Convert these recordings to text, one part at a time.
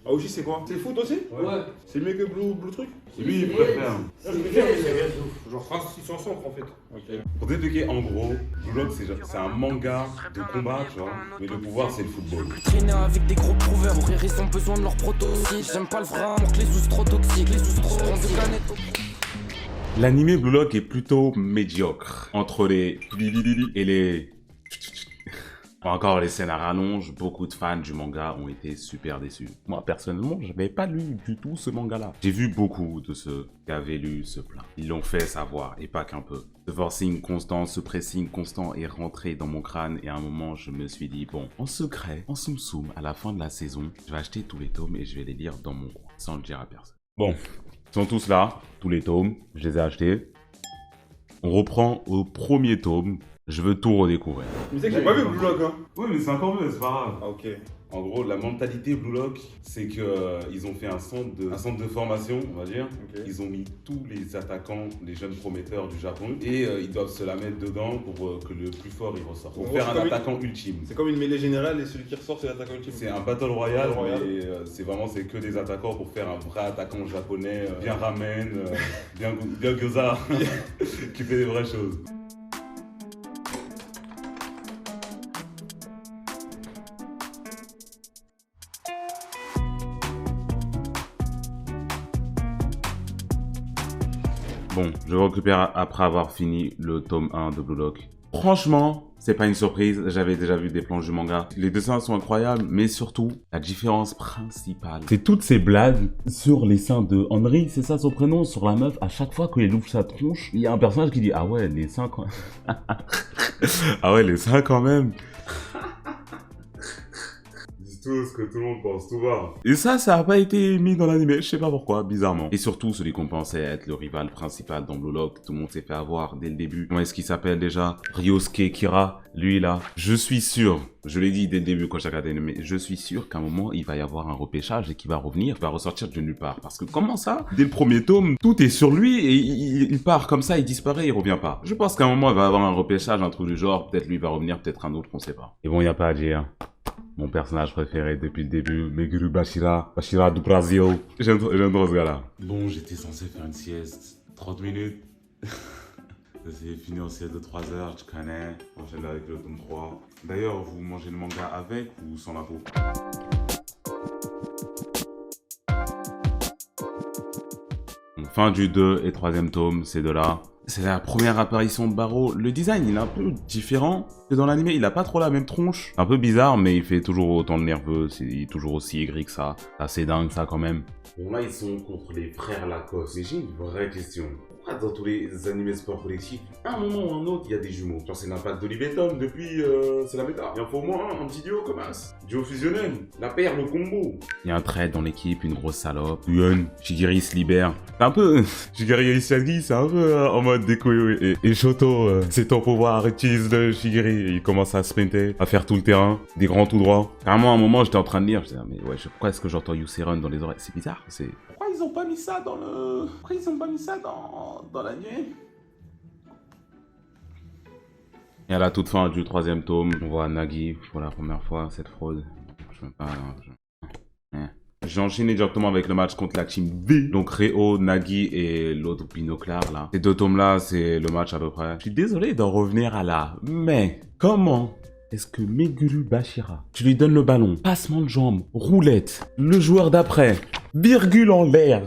Aoshi, c'est quoi? C'est foot aussi? Ouais. C'est mieux que Blue Truc? Lui, il préfère. Genre France, ils sont ensemble en fait. Ok. Pour t'expliquer, en gros, Blue Lock, c'est un manga de combat, tu vois. Mais le pouvoir, c'est le football. Traîner avec des gros prouveurs, pour rire, ils ont besoin de leur protoxyde. J'aime pas le vrai amour, que les sous trop toxiques, les sous trop L'animé Blue Lock est plutôt médiocre. Entre les et les... Encore les scènes à rallonge, beaucoup de fans du manga ont été super déçus. Moi, personnellement, je n'avais pas lu du tout ce manga-là. J'ai vu beaucoup de ceux qui avaient lu ce plaint. Ils l'ont fait savoir, et pas qu'un peu. Ce forcing constant, ce pressing constant est rentré dans mon crâne, et à un moment, je me suis dit, bon, en secret, en soum-soum, à la fin de la saison, je vais acheter tous les tomes et je vais les lire dans mon coin, sans le dire à personne. Bon, ils sont tous là, tous les tomes, je les ai achetés. On reprend au premier tome. Je veux tout redécouvrir. Mais c'est que j'ai pas vu Blue Lock, hein. Oui, mais c'est encore mieux, c'est pas grave. Ah, ok. En gros, la mentalité Blue Lock, c'est qu'ils ont fait un centre de formation, on va dire. Ok. Ils ont mis tous les attaquants, les jeunes prometteurs du Japon, et ils doivent se la mettre dedans pour que le plus fort il ressorte. Pour En faire gros, un c'est comme attaquant ultime. C'est comme une mêlée générale et celui qui ressort, c'est l'attaquant ultime. C'est un battle royale, Battle royale. mais c'est que des attaquants pour faire un vrai attaquant japonais, bien ramen, bien gyoza, qui fait des vraies choses. Bon, je récupère après avoir fini le tome 1 de Blue Lock. Franchement, c'est pas une surprise, j'avais déjà vu des planches du manga. Les dessins sont incroyables, mais surtout, la différence principale, c'est toutes ces blagues sur les seins de Henry, c'est ça son prénom, sur la meuf. À chaque fois qu'il ouvre sa tronche, il y a un personnage qui dit « Ah ouais, les seins quand même. » Ah ouais, les seins quand même. Tout ce que tout le monde pense, tout va. Et ça n'a pas été mis dans l'anime, je sais pas pourquoi, bizarrement. Et surtout, celui qu'on pensait être le rival principal dans Blue Lock, tout le monde s'est fait avoir dès le début. Comment est-ce qu'il s'appelle déjà? Ryosuke Kira, lui là. Je suis sûr, je l'ai dit dès le début quand j'ai regardé l'anime, je suis sûr qu'à un moment, il va y avoir un repêchage et qu'il va revenir, il va ressortir de nulle part. Parce que comment ça? Dès le premier tome, tout est sur lui et il part comme ça, il disparaît, il revient pas. Je pense qu'à un moment, il va y avoir un repêchage, un truc du genre, peut-être lui va revenir, peut-être un autre, on sait pas. Et bon, il n'y a pas à dire. Mon personnage préféré depuis le début, Meguru Bashira du Brasil. J'aime trop ce gars-là. Bon, j'étais censé faire une sieste, 30 minutes. C'est fini en sieste de 3 heures, tu connais. Enchaîne avec le tome 3. D'ailleurs, vous mangez le manga avec ou sans la peau? Fin du 2 et 3e tome, ces deux-là. C'est la première apparition de Barreau. Le design, il est un peu différent que dans l'anime. Il a pas trop la même tronche. Un peu bizarre, mais il fait toujours autant de nerveux. Il est toujours aussi aigri que ça. C'est assez dingue, ça, quand même. Bon, là, ils sont contre les frères Lacoste. Et j'ai une vraie question. Pourquoi dans tous les animés sport collectifs, à un moment ou un autre, il y a des jumeaux? Genre, c'est l'impact d'Oliveton. Depuis, c'est la méta. Il en faut au moins un petit duo comme ça. Duo fusionnel. La paire, le combo. Il y a un trait dans l'équipe, une grosse salope. Yun, Shigiri se libère. C'est un peu... Shigiri Ishagi, c'est un peu en mode déco. Et Shoto, c'est ton pouvoir, utilise le Shigiri. Il commence à sprinter, à faire tout le terrain, des grands tout droits. Carrément, à un moment, j'étais en train de lire. Je disais, mais ouais, pourquoi est-ce que j'entends Yuserun dans les oreilles? C'est bizarre. Pourquoi ils ont pas mis ça dans le... Pourquoi ils ont pas mis ça dans l'anime? Et à la toute fin du 3e tome, on voit Nagi pour la première fois, cette fraude. Je veux pas... J'ai enchaîné directement avec le match contre la team B. Donc Reo, Nagi et l'autre binoclard là. Ces deux tomes là, c'est le match à peu près. Je suis désolé d'en revenir à là. Mais comment est-ce que Meguru Bashira, tu lui donnes le ballon, passement de jambe, roulette, le joueur d'après, virgule en l'air,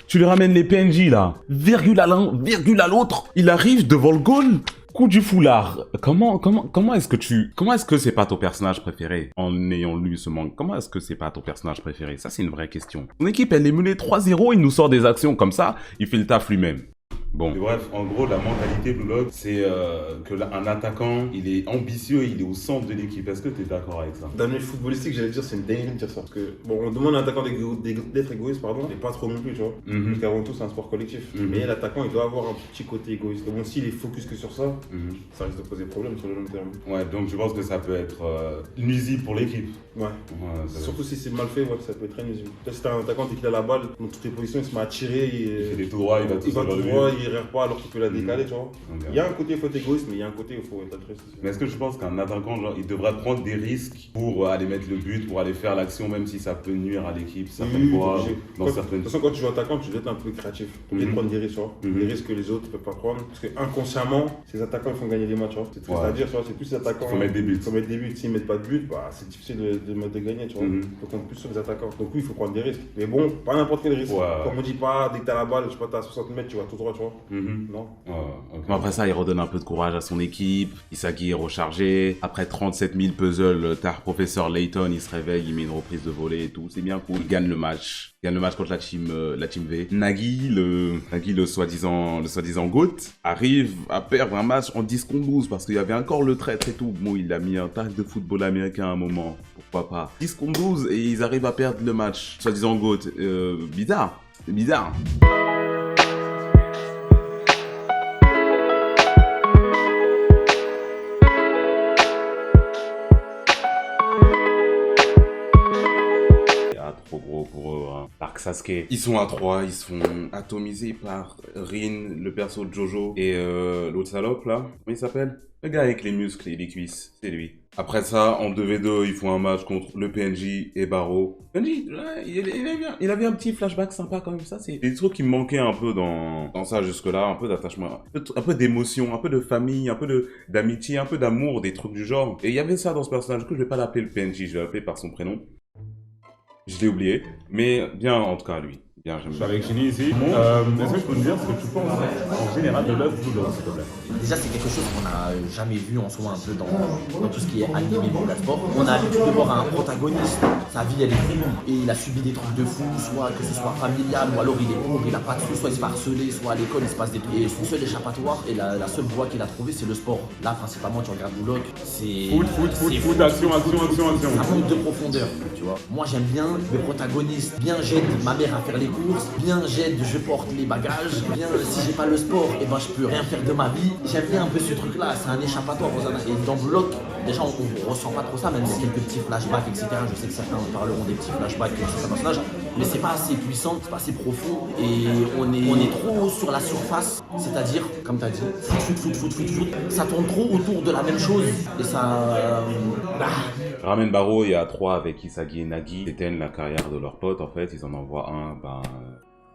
tu lui ramènes les PNJ là, virgule à l'un, virgule à l'autre, il arrive devant le goal. Coup du foulard. Comment est-ce que c'est pas ton personnage préféré en ayant lu ce manga? Comment est-ce que c'est pas ton personnage préféré? Ça, c'est une vraie question. Son équipe, elle est menée 3-0, il nous sort des actions comme ça, il fait le taf lui-même. Bon. Et bref, en gros, la mentalité Blue Lock, c'est qu'un attaquant, il est ambitieux, il est au centre de l'équipe. Est-ce que tu es d'accord avec ça? Dans le footballistique, j'allais dire, c'est une dinguerie de dire ça. Parce que, bon, on demande à un attaquant d'être égoïste, pardon, et pas trop non plus, tu vois. Parce qu'avant tout, c'est un sport collectif. Mais l'attaquant, il doit avoir un petit côté égoïste. Bon, s'il est focus que sur ça, ça risque de poser problème sur le long terme. Ouais, donc je pense que ça peut être nuisible pour l'équipe. Ouais. Surtout si c'est mal fait, ouais, ça peut être très nuisible. Là, si t'as un attaquant, dès qu'il a la balle, dans toutes les positions, il se met à tirer. Il fait des tout droits, il va tout droit, il erre pas alors qu'il peut la décaler, tu vois. Il y a un côté, il faut être égoïste, mais il y a un côté, il faut être altruiste. Mais est-ce que je pense qu'un attaquant, genre, il devrait prendre des risques pour aller mettre le but, pour aller faire l'action, même si ça peut nuire à l'équipe, certaines fois, dans certaines... De toute façon, quand tu joues attaquant, tu dois être un peu créatif. Tu dois prendre des risques, tu vois. Des risques que les autres ne peuvent pas prendre. Parce que inconsciemment, ces attaquants, ils font gagner des matchs, tu vois. C'est triste à dire, tu vois. C'est plus les attaquants. Il faut mettre des buts. Il faut mettre des buts. S'ils mettent pas de but, bah, c'est difficile de gagner, tu vois. Il faut compter plus sur les attaquants. Donc oui, il faut prendre des risques. Mais bon, pas n'importe quel risque. Comme on dit pas, dès que t'as la balle, je sais pas, t'as 60 mètres, tu vas tout droit, tu vois. Non. Après ça, il redonne un peu de courage à son équipe. Isagi est rechargé. Après 37 000 puzzles, tard professeur Layton, il se réveille, il met une reprise de volée et tout. C'est bien cool. Il gagne le match. Il gagne le match contre la team V. Nagui, le soi-disant GOAT, arrive à perdre un match en 10 contre 12 parce qu'il y avait encore le traître et tout. Bon, il a mis un tag de football américain à un moment. Pourquoi pas. 10 contre 12 et ils arrivent à perdre le match. Soi-disant GOAT. Bizarre. C'est bizarre. Trop gros pour eux, hein. Parc Sasuke. Ils sont à 3, ils se font atomiser par Rin, le perso de Jojo, et l'autre salope là, comment il s'appelle? Le gars avec les muscles et les cuisses, c'est lui. Après ça, en 2v2, ils font un match contre le PNJ et Barreau. PNJ, il avait un petit flashback sympa quand même, ça c'est des trucs qui me manquaient un peu dans ça jusque-là, un peu d'attachement, un peu d'émotion, un peu de famille, un peu d'amitié, un peu d'amour, des trucs du genre. Et il y avait ça dans ce personnage que je vais pas l'appeler le PNJ, je vais l'appeler par son prénom. Je l'ai oublié, mais bien en tout cas lui. Bien, j'aime bien. Avec Chini ici. Est-ce que je peux me dire ce que tu penses en général de l'œuvre Blue Lock, s'il te plaît? Déjà, c'est quelque chose qu'on n'a jamais vu en soi un peu dans tout ce qui est animé manga sport. On a l'habitude de voir un protagoniste, sa vie elle est crue et il a subi des trucs de fou, soit que ce soit familial ou alors il est pauvre, il a pas de sous, soit il se fait harceler, soit à l'école il se passe des trucs. Et son seul échappatoire et la seule voie qu'il a trouvée c'est le sport. Là, principalement, tu regardes Blue Lock, c'est. Foot, action. Ça manque de profondeur, tu vois. Moi j'aime bien le protagoniste, bien j'aide ma mère à faire les courses, bien j'aide, je porte les bagages, bien si j'ai pas le sport, et ben je peux rien faire de ma vie. J'aime bien un peu ce truc là, c'est un échappatoire et dans Blue Lock, déjà on ressent pas trop ça, même si quelques petits flashbacks, etc. Je sais que certains parleront des petits flashbacks sur certains personnages, mais c'est pas assez puissant, c'est pas assez profond et on est trop sur la surface, c'est-à-dire, comme tu as dit, foot, ça tourne trop autour de la même chose et ça. Ramène Barreau, il y a 3 avec Isagi et Nagi, éteignent la carrière de leur pote en fait, ils en envoient un,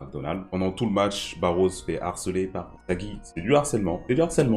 McDonald's. Pendant tout le match, Barreau se fait harceler par Nagi. C'est du harcèlement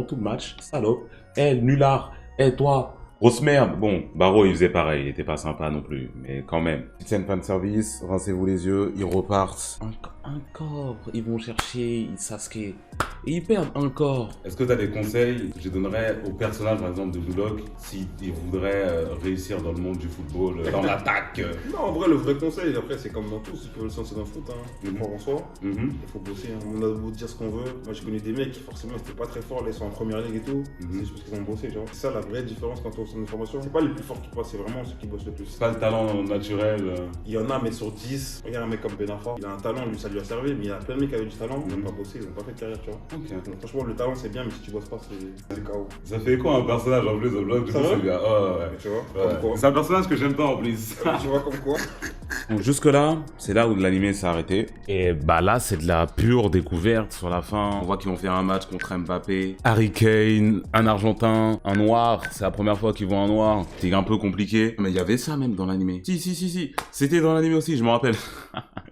tout le match, salope. Nulard, toi, grosse merde. Bon, Barreau il faisait pareil, il était pas sympa non plus, mais quand même. Petite scène fan service, rincez-vous les yeux, ils repartent. Encore, ils vont chercher Sasuke. Et ils perdent encore. Est-ce que tu as des conseils que je donnerais aux personnages, par exemple, de Blue Lock, s'ils voudraient réussir dans le monde du football, dans l'attaque? Non, en vrai, le vrai conseil, après, c'est comme dans tout, si tu veux le sens dans le foot, hein. Croire en soi, il faut bosser. Hein. On a beau dire ce qu'on veut. Moi, j'ai connu des mecs qui, forcément, c'était pas très forts, là, ils sont en première ligue et tout. C'est juste parce qu'ils ont bossé, tu vois. C'est ça la vraie différence quand on est au centre de formation. C'est pas les plus forts qui passent, c'est vraiment ceux qui bossent le plus. C'est pas le talent naturel. Il y en a, mais sur 10, regarde un mec comme Ben Arfa, il a un talent, lui, ça lui a servi, mais il y a plein de mecs qui avaient du talent, ils n'ont pas bossé, ils n'ont pas fait de carrière, tu vois. Donc, franchement, le talent c'est bien, mais si tu bosses pas, c'est KO. Ça fait quoi un personnage en plus au blog? Ça va bien. Tu vois, c'est un personnage que j'aime pas en plus. Tu vois comme quoi. Donc jusque là, c'est là où l'animé s'est arrêté. Et bah là, c'est de la pure découverte sur la fin. On voit qu'ils vont faire un match contre Mbappé, Harry Kane, un Argentin, un Noir. C'est la première fois qu'ils voient un Noir. C'est un peu compliqué. Mais il y avait ça même dans l'animé. Si. C'était dans l'animé aussi, je me rappelle.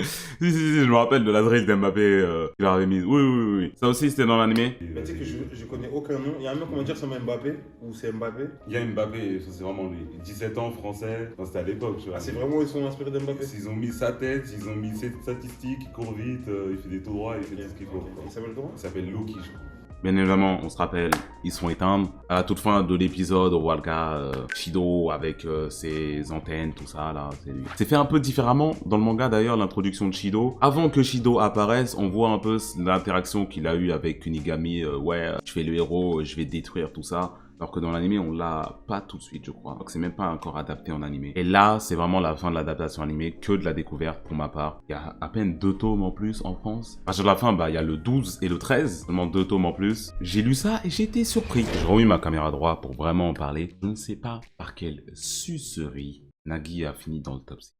si, je me rappelle de la drill d'Mbappé qu'il avait mise. Oui. Ça aussi, c'était dans l'animé. Mais tu sais que je connais aucun nom. Il y a un mec, comment dire, ça Mbappé ou c'est Mbappé? Il y a Mbappé, ça c'est vraiment lui. 17 ans, français. Enfin, c'était à l'époque, tu vois. C'est vraiment, ils sont inspirés d'Mbappé? Ils ont mis sa tête, ils ont mis ses statistiques, il court vite, il fait des tout droits, il fait tout ce qu'il faut. Il s'appelle comment? Il s'appelle Loki, je crois. Bien évidemment, on se rappelle, ils sont éteints. À la toute fin de l'épisode, on voit le gars Shido avec ses antennes, tout ça, là, c'est lui. C'est fait un peu différemment dans le manga d'ailleurs, l'introduction de Shido. Avant que Shido apparaisse, on voit un peu l'interaction qu'il a eue avec Kunigami. Je fais le héros, je vais détruire tout ça. Alors que dans l'animé, on l'a pas tout de suite, je crois. Donc c'est même pas encore adapté en animé. Et là, c'est vraiment la fin de l'adaptation animée, que de la découverte pour ma part. Il y a à peine 2 tomes en plus en France. À partir de la fin, il y a le 12 et le 13, seulement 2 tomes en plus. J'ai lu ça et j'ai été surpris. J'ai remis ma caméra droite pour vraiment en parler. Je ne sais pas par quelle sucerie Nagui a fini dans le top 6.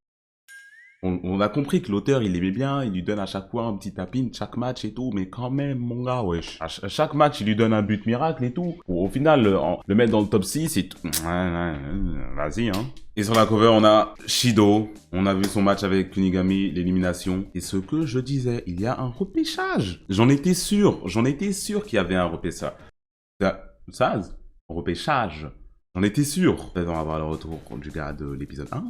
On a compris que l'auteur, il aimait bien, il lui donne à chaque fois un petit tapin, chaque match et tout, mais quand même, mon gars, wesh. À chaque match, il lui donne un but miracle et tout. Au final, le mettre dans le top 6 et tout. Vas-y, hein. Et sur la cover, on a Shido. On a vu son match avec Kunigami, l'élimination. Et ce que je disais, il y a un repêchage. J'en étais sûr qu'il y avait un repêchage. Repêchage. J'en étais sûr. Peut-être on va voir le retour du gars de l'épisode 1.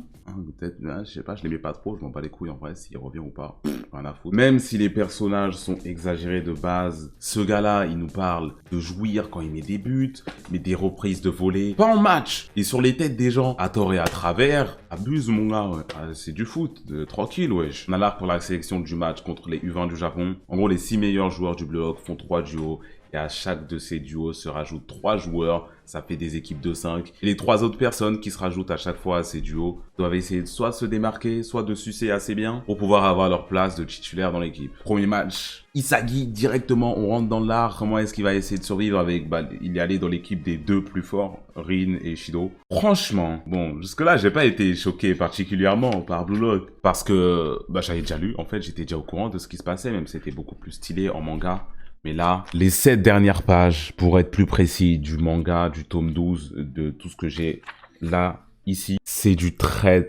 Peut-être, je sais pas, je l'aimais pas trop, je m'en bats les couilles en vrai, s'il revient ou pas. Rien à foutre. Même si les personnages sont exagérés de base, ce gars-là, il nous parle de jouir quand il met des buts, mais des reprises de volée. Pas en match. Et sur les têtes des gens, à tort et à travers. Abuse, mon gars, ouais. C'est du foot, tranquille, wesh. On a l'arc pour la sélection du match contre les U20 du Japon. En gros, les 6 meilleurs joueurs du bloc font 3 duos. Et à chaque de ces duos se rajoutent 3 joueurs, ça fait des équipes de 5. Et les 3 autres personnes qui se rajoutent à chaque fois à ces duos doivent essayer de soit de se démarquer, soit de sucer assez bien pour pouvoir avoir leur place de titulaire dans l'équipe. Premier match, Isagi directement, on rentre dans l'art. Comment est-ce qu'il va essayer de survivre avec, il est allé dans l'équipe des 2 plus forts, Rin et Shido. Franchement, bon, jusque-là, j'ai pas été choqué particulièrement par Blue Lock parce que, j'avais déjà lu, en fait, j'étais déjà au courant de ce qui se passait, même si c'était beaucoup plus stylé en manga. Mais là, les 7 dernières pages, pour être plus précis, du manga, du tome 12, de tout ce que j'ai là, ici, c'est du très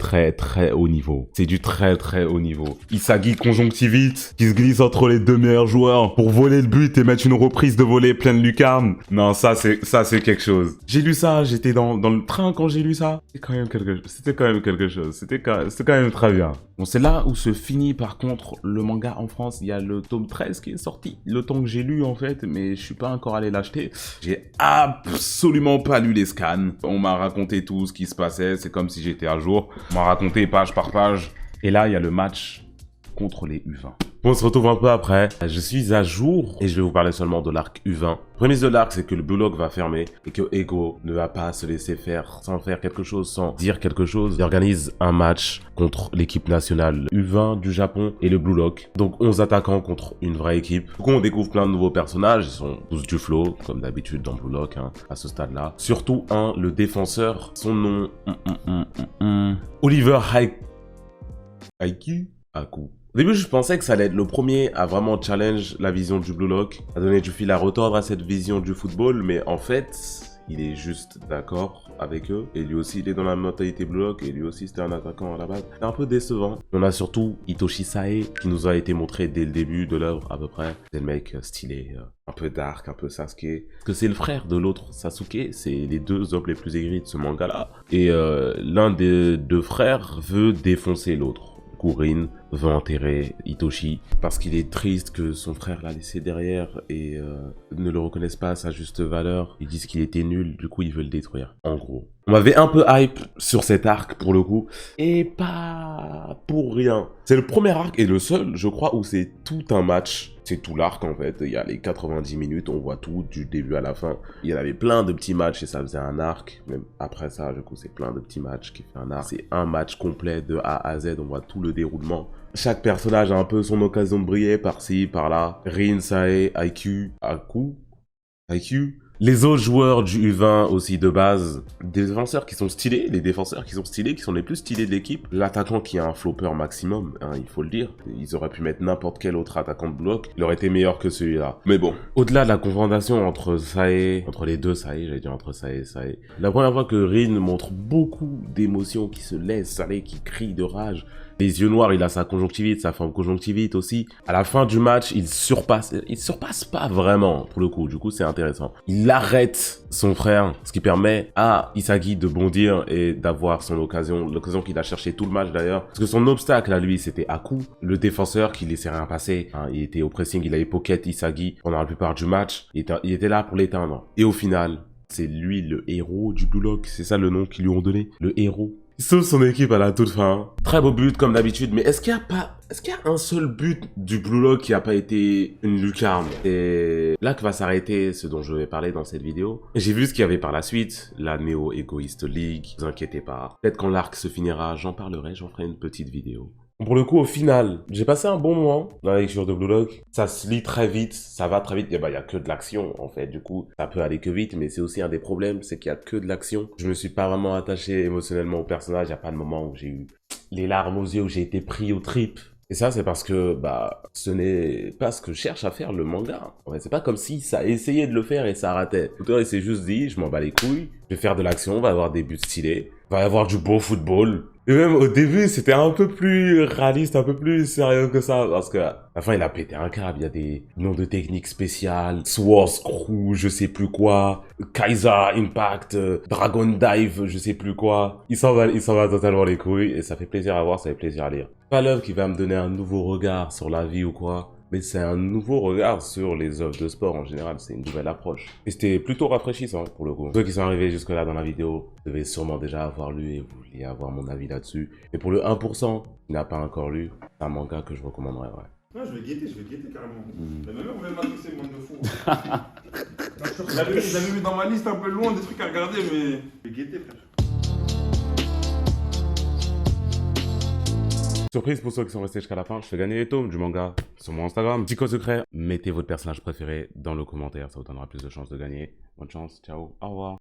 haut niveau. C'est du très haut niveau. Isagi conjonctivite, qui se glisse entre les 2 meilleurs joueurs pour voler le but et mettre une reprise de volée pleine de lucarne. Non, ça c'est quelque chose. J'ai lu ça, j'étais dans le train quand j'ai lu ça. C'était quand même quelque chose. C'était quand même très bien. Bon, c'est là où se finit par contre le manga en France. Il y a le tome 13 qui est sorti. Le temps que j'ai lu en fait, mais je suis pas encore allé l'acheter. J'ai absolument pas lu les scans. On m'a raconté tout ce qui se passait. C'est comme si j'étais à jour. On m'a raconté page par page. Et là, il y a le match contre les U20. Bon, on se retrouve un peu après. Je suis à jour et je vais vous parler seulement de l'arc U20. Le prémisse de l'arc, c'est que le Blue Lock va fermer et que Ego ne va pas se laisser faire sans faire quelque chose, sans dire quelque chose. Il organise un match contre l'équipe nationale U20 du Japon et le Blue Lock. Donc 11 attaquants contre une vraie équipe. Du coup, on découvre plein de nouveaux personnages. Ils sont tous du flow, comme d'habitude dans Blue Lock, hein, à ce stade-là. Surtout le défenseur. Son nom... Oliver Haku. Au début, je pensais que ça allait être le premier à vraiment challenge la vision du Blue Lock, à donner du fil à retordre à cette vision du football, mais en fait, il est juste d'accord avec eux. Et lui aussi, il est dans la mentalité Blue Lock, et lui aussi, c'était un attaquant à la base. C'est un peu décevant. On a surtout Hitoshi Sae, qui nous a été montré dès le début de l'œuvre, à peu près. C'est le mec stylé, un peu dark, un peu Sasuke. Parce que c'est le frère de l'autre Sasuke, c'est les 2 hommes les plus aigris de ce manga-là. Et l'un des 2 frères veut défoncer l'autre. Rin veut enterrer Hitoshi parce qu'il est triste que son frère l'a laissé derrière et ne le reconnaisse pas à sa juste valeur. Ils disent qu'il était nul, du coup il veut le détruire, en gros. On m'avait un peu hype sur cet arc pour le coup, et pas pour rien. C'est le premier arc et le seul, je crois, où c'est tout un match. C'est tout l'arc en fait, il y a les 90 minutes, on voit tout du début à la fin. Il y en avait plein de petits matchs et ça faisait un arc. Même après ça, du coup, c'est plein de petits matchs qui fait un arc. C'est un match complet de A à Z, on voit tout le déroulement. Chaque personnage a un peu son occasion de briller par-ci, par-là. Rin, Sae, Haku. Les autres joueurs du U20 aussi de base, des défenseurs qui sont stylés, qui sont les plus stylés de l'équipe. L'attaquant qui a un flopper maximum, hein, il faut le dire. Ils auraient pu mettre n'importe quel autre attaquant de bloc, il aurait été meilleur que celui-là. Mais bon, au-delà de la confrontation entre les deux Sae, la première fois que Rin montre beaucoup d'émotions, qui se laisse aller, qui crie de rage. Les yeux noirs, il a sa conjonctivite, sa forme conjonctivite aussi. À la fin du match, il surpasse pas vraiment, pour le coup. Du coup, c'est intéressant. Il arrête son frère, ce qui permet à Isagi de bondir et d'avoir son l'occasion qu'il a cherché tout le match d'ailleurs. Parce que son obstacle à lui, c'était Haku, le défenseur qui laissait rien passer. Hein, il était au pressing, il avait pocket Isagi pendant la plupart du match. Il était là pour l'éteindre. Et au final, c'est lui le héros du Blue Lock. C'est ça le nom qu'ils lui ont donné, le héros. Il sauve son équipe à la toute fin. Très beau but comme d'habitude, mais est-ce qu'il y a un seul but du Blue Lock qui a pas été une lucarne? Et là que va s'arrêter ce dont je vais parler dans cette vidéo. J'ai vu ce qu'il y avait par la suite, la Neo Egoist League, ne vous inquiétez pas. Peut-être quand l'arc se finira, j'en parlerai, j'en ferai une petite vidéo. Pour le coup, au final, j'ai passé un bon moment dans la lecture de Blue Lock. Ça se lit très vite, ça va très vite. Il y a que de l'action, en fait. Du coup, ça peut aller que vite, mais c'est aussi un des problèmes, c'est qu'il y a que de l'action. Je me suis pas vraiment attaché émotionnellement au personnage. Il n'y a pas de moment où j'ai eu les larmes aux yeux, où j'ai été pris aux tripes. Et ça, c'est parce que ce n'est pas ce que cherche à faire le manga. En fait, c'est pas comme si ça a essayé de le faire et ça ratait. L'auteur, il s'est juste dit, je m'en bats les couilles, je vais faire de l'action, va y avoir des buts stylés, va y avoir du beau football. Et même au début, c'était un peu plus réaliste, un peu plus sérieux que ça, parce que à la fin, il a pété un câble. Il y a des noms de techniques spéciales, Sword Screw, je sais plus quoi, Kaiser Impact, Dragon Dive, je sais plus quoi. Il s'en va totalement les couilles, et ça fait plaisir à voir, ça fait plaisir à lire. Pas l'œuvre qui va me donner un nouveau regard sur la vie ou quoi, mais c'est un nouveau regard sur les œuvres de sport en général, c'est une nouvelle approche. Et c'était plutôt rafraîchissant pour le coup. Ceux qui sont arrivés jusque-là dans la vidéo devaient sûrement déjà avoir lu et vous vouliez avoir mon avis là-dessus. Et pour le 1% qui n'a pas encore lu, c'est un manga que je recommanderais, ouais. Non, je vais guetter carrément. Mais même on m'a matrixé, monde de fou. J'avais mis dans ma liste un peu loin des trucs à regarder, mais je vais guetter, frère. Surprise pour ceux qui sont restés jusqu'à la fin, je fais gagner les tomes du manga sur mon Instagram. Petit code secret, mettez votre personnage préféré dans le commentaire, ça vous donnera plus de chances de gagner. Bonne chance, ciao, au revoir.